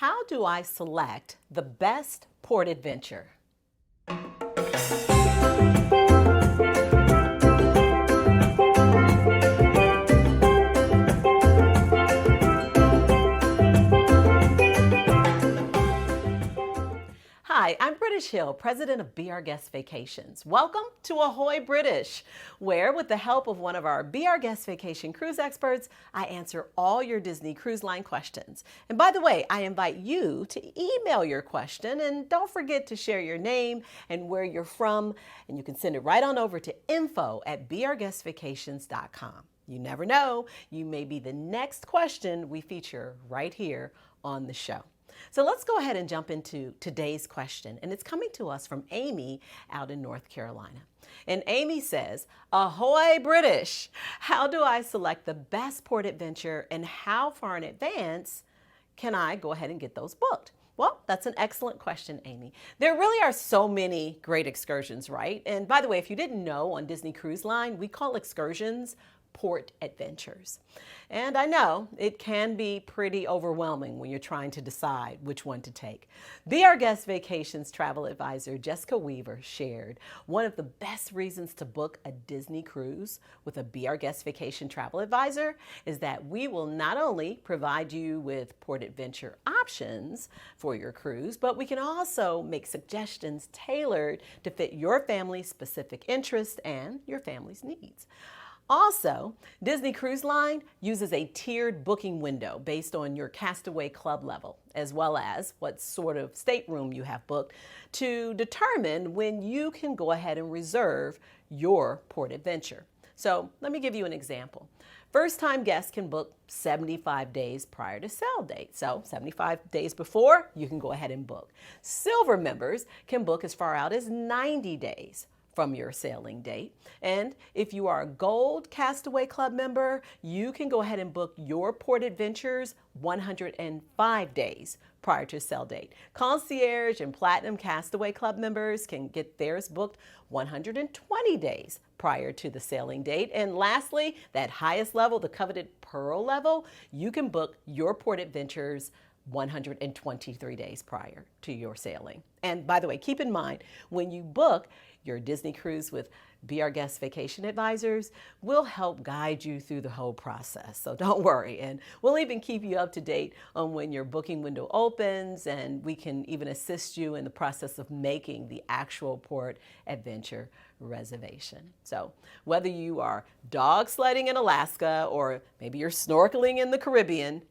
How do I select the best port adventure? Hi, I'm British Hill, president of Be Our Guest Vacations. Welcome to Ahoy British, where with the help of one of our Be Our Guest Vacation cruise experts, I answer all your Disney Cruise Line questions. And by the way, I invite you to email your question, and don't forget to share your name and where you're from, and you can send it right on over to info@beourguestvacations.com. You never know, you may be the next question we feature right here on the show. So let's go ahead and jump into today's question, and it's coming to us from Amy out in North Carolina. And Amy says, Ahoy British! How do I select the best port adventure, and how far in advance can I go ahead and get those booked? Well, that's an excellent question, Amy. There really are so many great excursions, right? And by the way, if you didn't know, on Disney Cruise Line, we call excursions port adventures. And I know it can be pretty overwhelming when you're trying to decide which one to take. Be Our Guest Vacations travel advisor Jessica Weaver shared one of the best reasons to book a Disney cruise with a Be Our Guest Vacation travel advisor is that we will not only provide you with port adventure options for your cruise, but we can also make suggestions tailored to fit your family's specific interests and your family's needs. Also, Disney Cruise Line uses a tiered booking window based on your Castaway Club level, as well as what sort of stateroom you have booked, to determine when you can go ahead and reserve your port adventure. So let me give you an example. First-time guests can book 75 days prior to sail date. So 75 days before, you can go ahead and book. Silver members can book as far out as 90 days from your sailing date. And if you are a Gold Castaway Club member, you can go ahead and book your port adventures 105 days prior to sail date. Concierge and Platinum Castaway Club members can get theirs booked 120 days prior to the sailing date. And lastly, that highest level, the coveted Pearl level, you can book your port adventures 123 days prior to your sailing. And by the way, keep in mind, when you book your Disney cruise with Be Our Guest Vacation Advisors, we'll help guide you through the whole process. So don't worry. And we'll even keep you up to date on when your booking window opens, and we can even assist you in the process of making the actual port adventure reservation. So whether you are dog sledding in Alaska or maybe you're snorkeling in the Caribbean,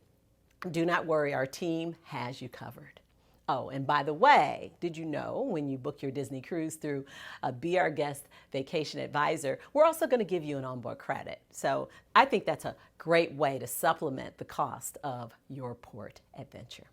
do not worry, our team has you covered. Oh, and by the way, did you know when you book your Disney cruise through a Be Our Guest Vacation Advisor, we're also going to give you an onboard credit. So I think that's a great way to supplement the cost of your port adventure.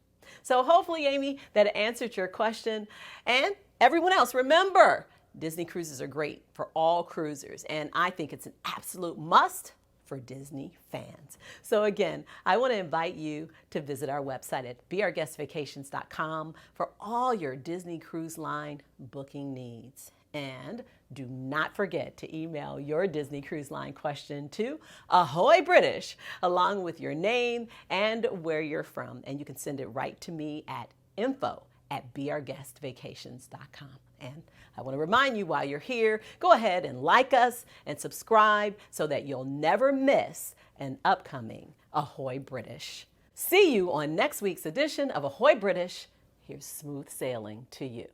So hopefully, Amy, that answered your question. And everyone else, remember, Disney cruises are great for all cruisers, and I think it's an absolute must for Disney fans. So again, I want to invite you to visit our website at beourguestvacations.com for all your Disney Cruise Line booking needs. And do not forget to email your Disney Cruise Line question to Ahoy British, along with your name and where you're from. And you can send it right to me at info@beourguestvacations.com. And I want to remind you, while you're here, go ahead and like us and subscribe so that you'll never miss an upcoming Ahoy British. See you on next week's edition of Ahoy British. Here's smooth sailing to you.